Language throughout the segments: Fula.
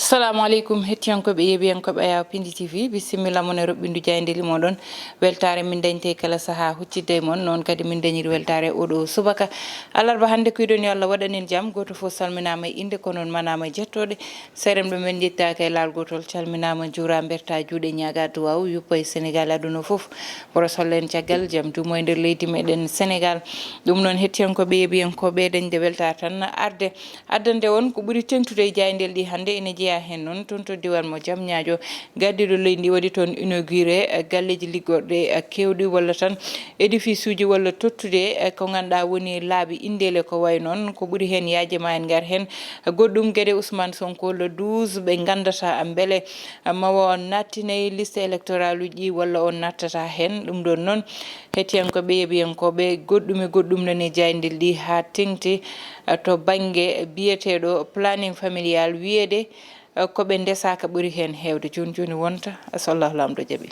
Assalamu alaikum hettiyankoɓe yeɓiyankoɓe aya Piindi TV bisimilla mon e roɓɓindu jayndeli moɗon weltare min dañte kala saaha huccidde mon noon kadi min dañiri weltare oɗo subaka alarba hande kuidon yo Allah waɗanen jaam goto fof salminama e inde ko noon manama e jettoɗe seremɓe men jettaka e laal gotol calminama juura berta juuɗe ñaga duwaw yuppa e Sénégal aduna foof woros hollen caggal jaam dumo e nder leydi meɗen Sénégal ɗum noon hettiyankoɓe yeɓiyankoɓe dañde weltare tan arde addande on ko ɓuuri tengtude e jaydel ɗi hande ene jeeya hen noon toon to diwan mo Diamniadio gaddiɗo leydi waɗi toon inauguré galleji liggorɗe kewɗi walla tan édifice uji walla tottude ko ganduɗa woni laabi indele ko way noon ko ɓuuri hen yaajema en gar hen goɗɗum gueɗe Ousmane Sonko le 12 ɓe gandata beele mawo on nattinayi liste électoral uji walla on nattata hen ɗum ɗon noon hettiyankoɓe yeɓiyankoɓe goɗɗum e goɗɗum nani jaydel ɗi ha tengti to banggue biyeteɗo planning familial wiyede koɓe ndesaka ɓuuri hen hewde joni joni wonta so Allah lamɗo jaaɓi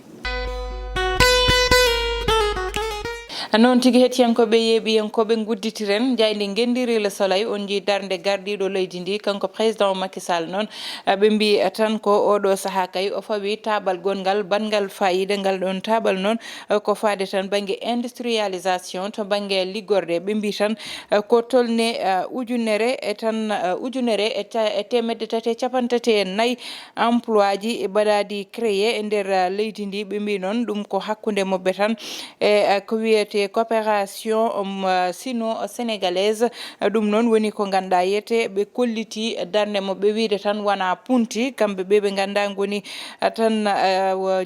noon tigui hettiyankoɓe yeeɓiyankoɓe gudditiren jayde gendiri le soleil on jii darde gardiɗo leydi ndi kanko président Macky Sall noon ɓe mbi tan ko oɗo saaha kay o fawi tabal gongal bangal fayida ngal ɗon tabal noon ko faade tan banggue industrialisation to banggue liggorde ɓe mbi tan ko tolne ujunere e temedde tati e capantati e nayyi emploi ji mbaɗaɗi créé e nder leydi ndi ɓe mbi noon ɗum ko hakkude mabɓe tan e ko wiyete coopération sino-sénégalaise ɗum noon woni ko ganduɗa yete ɓe kolliti darde mabɓe wiide tan wona punti kamɓe ɓe ganduɗa goni tan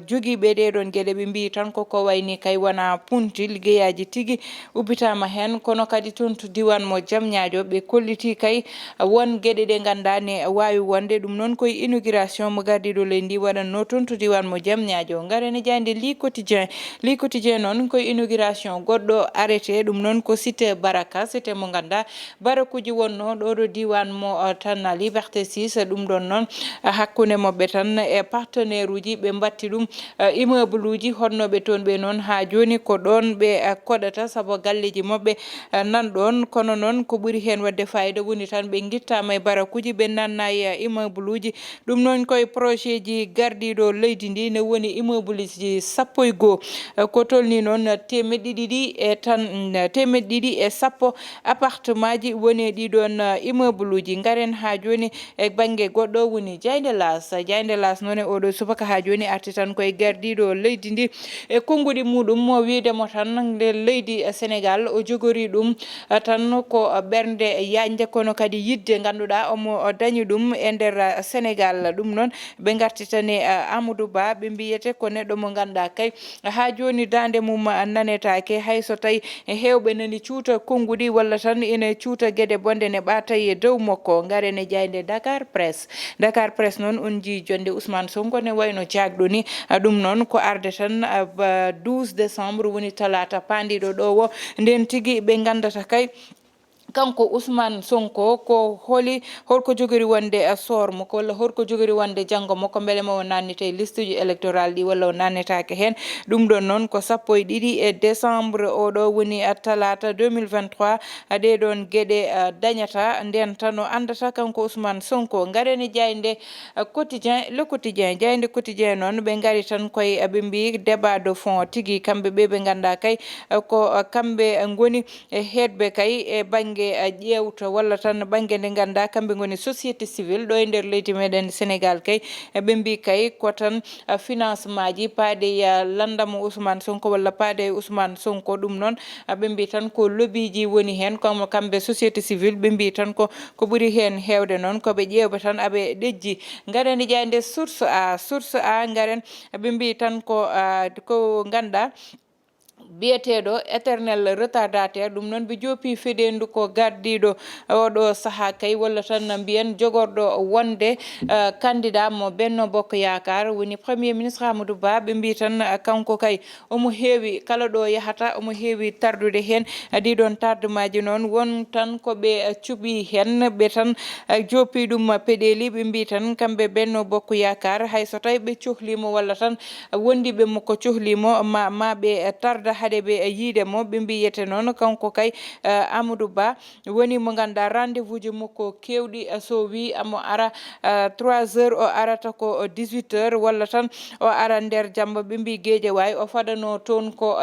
joguiɓe ɗeɗon gueɗe ɓe mbi tan koko wayni kay wona punti liggueyaji tigui ubbitama hen kono kadi toon to diwan mo Diamniadio ɓe kolliti kay won gueɗe ɗe ganduɗa ne wawi wonde ɗum noon koye inauguration mo gardiɗo leydi ndi waɗanno toon to diwan mo Diamniadio garene jayde li quotidien noon koye inauguration goɗɗo arrêté ɗum noon ko cité baraka cité mo ganduɗa barakuji wonno ɗo ɗo diwan mo tan liberté 6 ɗum ɗon noon hakkude mabɓe tan e partenaire uji ɓe batti ɗum immeuble uji honnoɓe toon ɓe noon ha joni ko ɗon ɓe koɗata saabu galleji mabɓe nanɗon kono noon ko ɓuuri hen wadde fayida woni tan ɓe guittama e barakuji ɓe nanna e immeuble uji ɗum noon koye projet ji gardiɗo leydi ndi ne woni immeuble ji 11 ko tolni noon temedde ɗiɗi e sappo appartement ji woni ɗiɗon immeuble uji garen ha joni e banggue goɗɗo woni jayde las noon e oɗo subaka ha joni arti tan koye gardiɗo leydi ndi e konguɗi muɗum mo widemo tan nder leydi Sénégal o jogori ɗum tan ko ɓernde yajde kono kadi yidde ganduɗa omo dañi ɗum e nder Sénégal ɗum noon ɓe garti tan e Amadou Ba ɓe mbiyete ko neɗɗo mo ganduɗa kay ha joni dande mum nanetake hayso tawi hewɓe nani cuuta konngudi walla tan ina cuuta gueɗe bonde ne ɓaatay e dow makko garene jayde Dakar Presse noon on jii jonde Ousmane Sonko ne wayno jagɗo ni ɗum noon ko arde tan 12 décembre woni talata pandiɗo ɗo o nden tigui ɓe gandata kay kanko Ousmane Sonko ko holko jogori wonde sormo ko walla holko jogori wonde janggo makko beele mo nannite liste ji électoral ɗi walla o nannetake hen ɗum ɗon noon ko 12 décembre oɗo woni talata 2023 ɗeɗon gueɗe dañata nden tan o andata kanko Ousmane Sonko garene jayde le quotidien jayde quotidien noon ɓe gari tan koye ɓe mbi débat de fond tigui kamɓe ɓe ganduɗa kay ko kamɓe goni hedɓe kay e banggue ƴewta walla tan banggue nde ganduɗa kamɓe goni société civile ɗo e nder leydi meɗen Sénégal kay ɓe mbi kay ko tan financement ji paade landamo Ousmane Sonko walla paade Ousmane Sonko ɗum noon ɓe mbi tan ko lobby ji woni hen comme kamɓe société civile ɓe mbi tan ko ɓuuri hen hewde noon koɓe ƴewɓe tan aɓe ɗejji garene jayde source a garen ɓe mbi tan ko ganduɗa biyeteɗo éternel retardataire ɗum noon ɓe joopi feɗendu ko gardiɗo oɗo saaha kay walla tan mbiyen jogorɗo wonde candidat mo Benno Bokk Yakar woni premier ministre Amadou Ba ɓe mbi tan kanko kay omo heewi kala ɗo yahata omo heewi tardude hen ɗiɗon tardemaji noon won tan koɓe cuɓi hen ɓe tan joppi ɗum peɗeli ɓe mbi tan kamɓe Benno Bokk Yakar hayso tawi ɓe cohlimo walla tan wondiɓe mo ko cohlimo ma ɓe tarda hade be yiide mo ɓe mbiyete noon kanko kay Amadou Ba woni mo ganduɗa rendez-vous ji makko kewɗi so wi amo ara 3 heures o arata ko 18 heures walla tan o ara nder jamba ɓe mbi Guédiawaye o fadano toon ko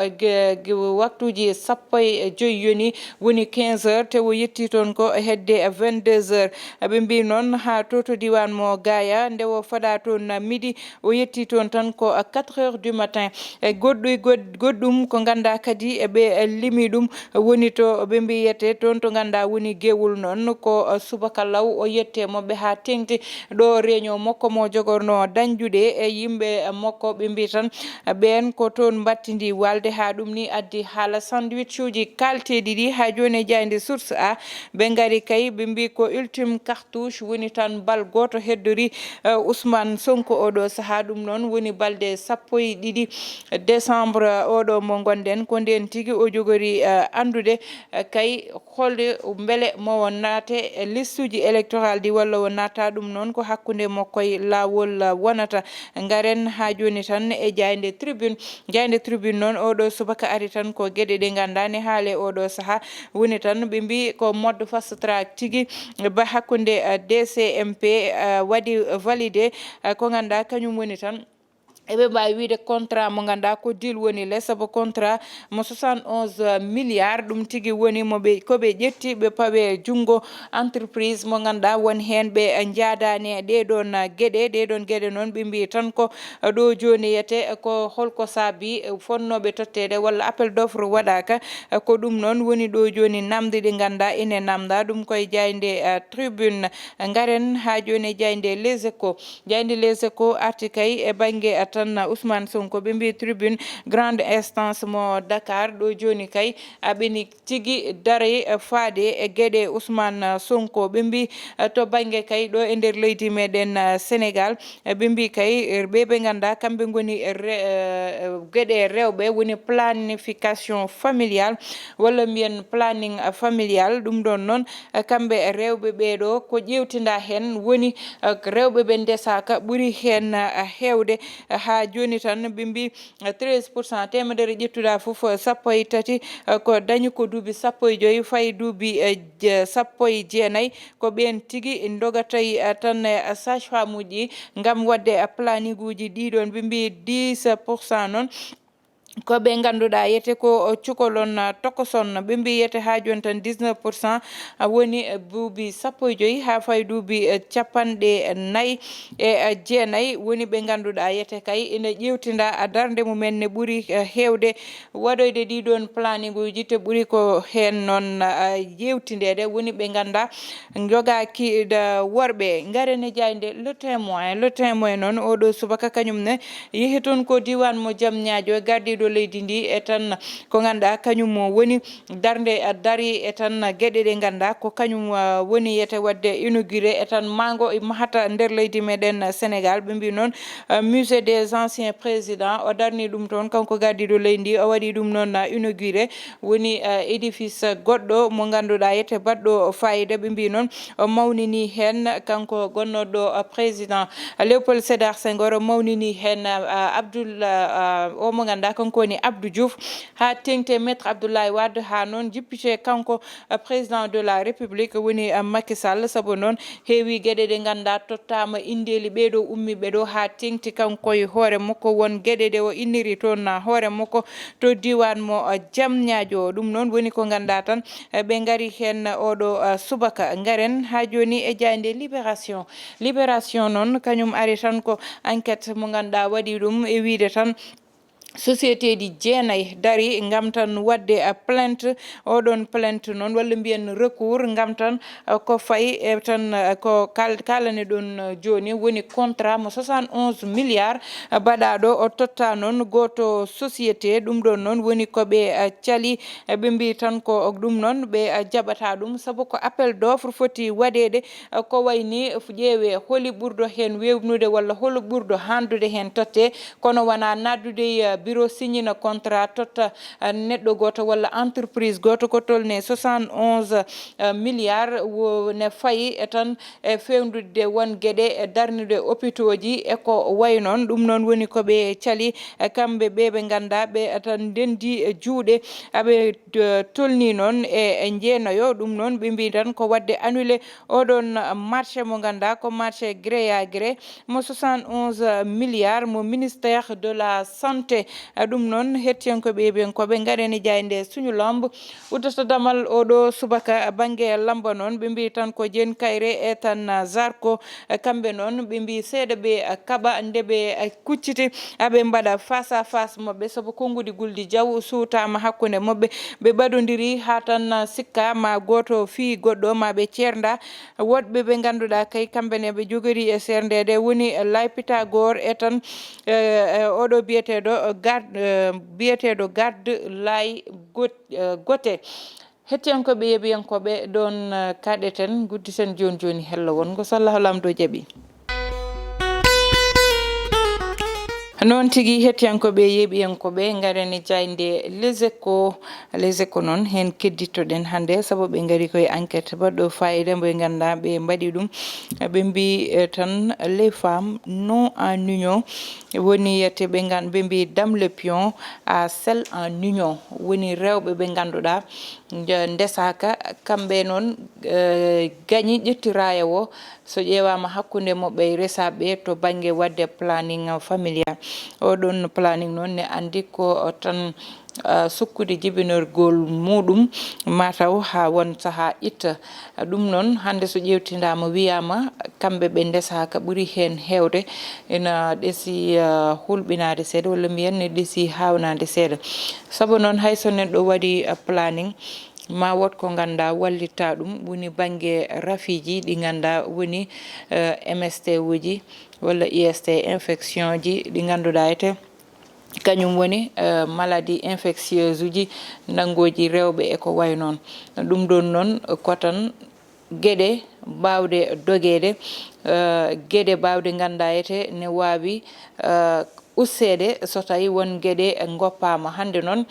waktuji 15 yoni woni 15 heures te o yetti toon ko hedde 22 heures ɓe mbi noon ha to diwan mo Gaya nde o fada toon midi o yetti toon tan ko 4 heures du matin goɗɗum ko ganda kadi ɓe limi ɗum woni to ɓe mbiyete toon to ganda woni gewul noon ko subaka law o yette moɓe ha tengti ɗo réunion makko mo jogorno dañjude e yimɓe makko ɓe mbi tan ɓen ko toon battidi walde ha ɗum ni addi haala sandwich uji kalteɗi ɗi ha joni jayde source a ɓe gari kay ɓe mbi ko ultime cartouche woni tan bal goto heddori Ousmane Sonko oɗo saaha ɗum noon woni balde 12 décembre oɗo mo gonɗen ko nden tigui o jogori andude kay holde beele mo naate liste uji électoral ɗi walla o naata ɗum noon ko hakkude makko e lawol wonata garen ha joni tan e jayde tribune noon oɗo subaka ari tan ko gueɗe ɗe gandani haale oɗo saaha woni tan ɓe mbi ko mode fast track tigui ba hakkude DCMP waɗi validé ko ganduɗa kañum woni tan eɓe mbawi wiide contrat mo ganduɗa ko deal woni less saabu contrat mo 71 milliards ɗum tigui woni koɓe ƴetti ɓe pawe junggo entreprise mo ganduɗa won hen ɓe jaadani ɗeɗon gueɗe noon ɓe mbi tan ko ɗo joni yete ko holko saabi fonnoɓe tottede walla appel d'offre waɗaka ko ɗum noon woni ɗo joni namde ɗe ganduɗa ene namda ɗum koye jayde tribune garen ha joni jayde les échos arti kay e banggue tan Ousmane Sonko ɓe mbi tribune grande instance mo Dakar ɗo joni kay aɓeni tigui daari faade e gueɗe Ousmane Sonko ɓe mbi to banggue kay ɗo e nder leydi meɗen Sénégal ɓe mbi kay ɓe ganda kamɓe goni gueɗe rewɓe woni planification familial walla mbiyen planning familial ɗum ɗon noon kamɓe rewɓe ɓeɗo ko ƴewtinda hen woni rewɓe ɓe ndesaka ɓuuri hen hewde ha joni tan ɓe mbi 13% temedere ƴettuɗa foof 13 ko dañi ko duuɓi 15 fayi duuɓi 19 ko ɓen tigui dogatay tan sage femme uji gam wadde planning uji ɗiɗon ɓe mbi 10% noon ko ɓe ganduɗa yete ko cukalon tokoson ɓe mbi yete ha joni tan 19% woni duuɓi 15 ha fayi duuɓi 49 woni ɓe ganduɗa yete kay ene ƴewtinda darde mumen ne ɓuuri hewde waɗoyde ɗiɗon planning uji te ɓuuri ko hen noon yewtindede woni ɓe ganda jogaki worɓe garene jayde le témoin noon oɗo subaka kañum ne yehi toon ko diwan mo Diamniadio gardiɗo leydi ndi e tan ko ganduɗa kañum woni darde daari e tan gueɗe ɗe ganduɗa ko kañum woni yete wadde inauguré e tan mango mahata nder leydi meɗen Sénégal ɓe mbi noon musée des anciens présidents o darni ɗum toon kanko gardiɗo leydi ndi o waɗi ɗum noon inauguré woni édifice goɗɗo mo ganduɗa yete baɗɗo fayida ɓe mbi noon o mawnini hen kanko gonnoɗo président Léopold Sédar Senghor o mawnini hen o mo ganduɗa kanko woni Abdou Diouf ha tengte maître Abdoulaye Wade ha noon jippite kanko président de la république woni Macky Sall saabu noon heewi gueɗe ɗe ganduɗa tottama indeli ɓeɗo ummi ɓeɗo ha tengti kanko e hoore makko won gueɗe ɗe o inniri toon hoore makko to diwan mo Diamniadio ɗum noon woni ko ganduɗa tan ɓe gari hen oɗo subaka garen ha joni e jayde libération noon kañum ari tan ko enquête mo ganduɗa waɗi ɗum e wiide tan société ɗi jeenayi dari ngam tan wadde plainte oɗon plainte noon walla mbiyen recours ngam tan ko fayi e tan ko kalane ɗon joni woni contrat mo 71 milliards baɗaɗo o totta noon goto société ɗum ɗon noon woni koɓe cali ɓe mbi tan ko ɗum noon ɓe jaɓata ɗum saabu ko appel d'offre foti waɗede ko wayni ƴeewe holi ɓurɗo hen wewnude walla holo ɓurɗo handude hen totte kono wona naddude bureau signina contrat totta neɗɗo goto walla entreprise goto ko tolne 71 milliards ne fayi tan e fewnude won gueɗe darnude hôpitaux ji e ko way noon ɗum noon woni koɓe cali kamɓe ɓe ganda ɓe tan ndendi juuɗe aɓe tolni noon e jeenayo ɗum noon ɓe mbi tan ko wadde annulé oɗon marché mo ganda ko marché gré à gré mo 71 milliards mo ministère de la santé ɗum noon hettiyankoɓe ɓen koɓe gareni jayde suñu lamb uddata damal oɗo subaka banggue lamba noon ɓe mbi tan ko Diène Kairé e tan Zarko kamɓe noon ɓe mbi seeɗa ɓe kaɓa ndeɓe kucciti aɓe mbaɗa face à face mabɓe saabu konngudi guldi diaw suutama hakkude mabɓe ɓe ɓaɗodiri ha tan sikka ma goto fi goɗɗo ma ɓe ceerda woɗɓe ɓe ganduɗa kay kamɓene ɓe jogori e serdede woni Lay Pythagore e tan oɗo biyeteɗo garde Lay Gote hettiyankoɓe yeeɓiyankoɓe ɗon kaɗeten gudditen joni hello wongo so Allah lamdo jaaɓi noon tigui hettiyankoɓe yeeɓiyankoɓe garani jayde les échos noon hen keddittoɗen hande saabu ɓe gaari koye enquête baɗɗo fayida mbo ganda ɓe mbaɗi ɗum ɓe mbi tan les femmes non en union woni yette ɓe mbi dame le pion à celle en union woni rewɓe ɓe ganduɗa ndesaka kamɓe noon gañi ƴettiraya o so ƴewama hakkude moɓɓe resaɓe to banggue wadde planning familial oɗon planning noon ne andi ko tan sukkude jibinorgol muɗum mataw ha won saaha itta ɗum noon hande so ƴewtidama wiyama kamɓe ɓe ndesaka ɓuuri hen hewde ina ɗeesi hulɓinade seeɗa walla mbiyen ne ɗeesi hawnade seeɗa saabu noon hayso neɗɗo waɗi planning ma wot ko ganda wallitta ɗum woni banggue rafiji ɗi ganda woni MST uji walla IST infection ji ɗi ganduɗa ete kañum woni maladie infectieuse uji nangoji rewɓe e ko way noon ɗum ɗon noon kotan gueɗe bawde dogede gueɗe bawde ganda ete ne wawi ussede so tawi won gueɗe goppama hande noon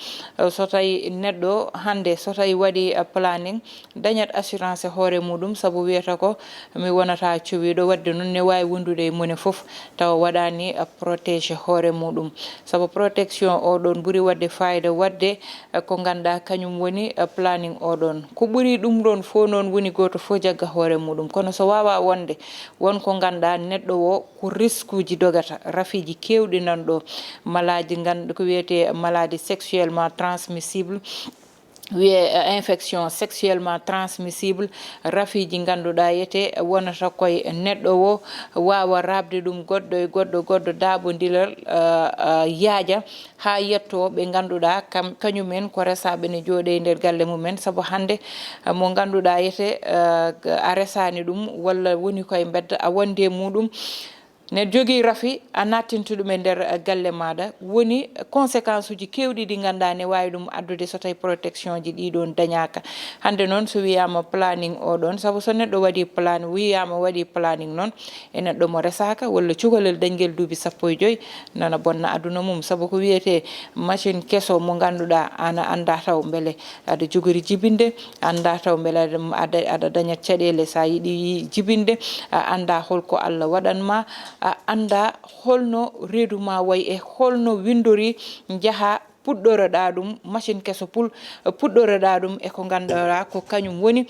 so tawi neɗɗo hande so tawi waɗi planning dañat assurance hoore muɗum saabu wiyata ko mi wonata cuwiɗo wadde noon ne wawi wondude e mone foof tawa waɗani protégé hoore muɗum saabu protection oɗon ɓuuri wadde fayida wadde ko ganda kañum woni planning oɗon ko ɓuuri ɗum ɗon fo noon woni goto fo jagga hoore muɗum kono so wawa wonde wonko ganda neɗɗo o ko risque uji dogata rafiji kewɗi nanɗo malaji gandu ko wiyete maladie sexuellement transmissible wiye infection sexuellement transmissible rafiji ganduɗa yete wonata koye neɗɗo o wawa rabde ɗum goɗɗo e goɗɗo daaɓodilal yaaja ha yetto ɓe ganduɗa kañumen ko resaɓe ne jooɗe nder galle mumen saabu hande mo ganduɗa yete a resani ɗum walla woni koye bedda a wonde muɗum ne jogui rafi a nattinta ɗum e nder galle maɗa woni conséquence uji kewɗi ɗi ganduɗa ne wawi ɗum addude so tawi protection ji ɗiɗon dañaka hande noon so wiyama planning oɗon saabu so neɗɗo waɗi planning wiyama waɗi planning noon e neɗɗo mo resaka walla cukalel dañguel duuɓi 15 nana bonna aduna mum saabu ko wiyete machine kesso mo ganduɗa ana anda taw beele aɗa jogori jibinde anda taw beele aɗa dañat caɗele sa yiiɗi jibinde a anda holko Allah waɗanma a anda holno reedu ma way e holno windori jaaha puɗɗoroɗa ɗum machine kesso puɗɗoroɗa ɗum e ko ganduɗa ko kañum woni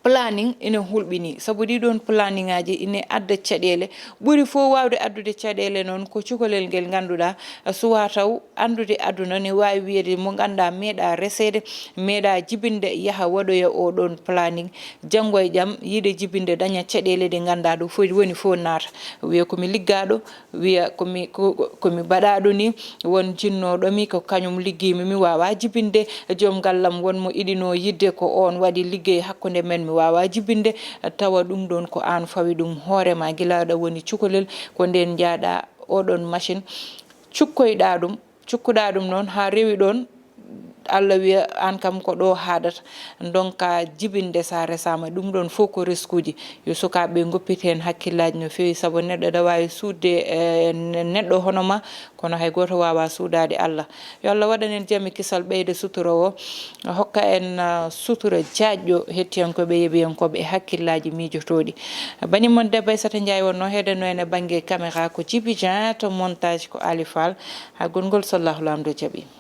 planning ina hulɓini saabu ɗiɗon planning aji ina adda caɗele ɓuuri fo wawde addude caɗele noon ko cukalel ngel ganduɗa suwa taw andude aduna ne wawi wiyede mo ganduɗa meeɗa resede meeɗa jibinde yaaha waɗoya oɗon planning janggo e jaam yiide jibinde daña caɗele ɗe ganduɗa ɗo fo woni fo naata wiya komi liggaɗo wiya komi baɗaɗo ni won jinnoɗomi ko kañum liggimi mi wawa jibinde joom gallam wonmo iɗino yidde ko on waɗi liggey hakkude men mi wawa jibinde tawa ɗum ɗon ko an fawi ɗum hoorema guilaɗo woni cukalel ko nden jaaɗa oɗon machine cukkoyɗa ɗum cukkuɗa ɗum noon ha rewi ɗon Allah wiya an kam ko ɗo haadata donc jibinde sa resama ɗum ɗon fof ko riskuji yo sukaɓe goppite hen hakkillaji no fewi saabu neɗɗo aɗa wawi sudde neɗɗo hono ma kono hay goto wawa suudade Allah yo Allah waɗan en jaami kisal ɓeyde sutura o hokka en sutura jaƴƴo hettiyankoɓe yeeɓiyankoɓe e hakkillaji mijotoɗi banimon debbo Aissata Ndiaye wonno heɗeno en e banggue caméra ko Djiby Dieng to montage ko Ali Fall ha gongol sallahu lamdo jaaɓi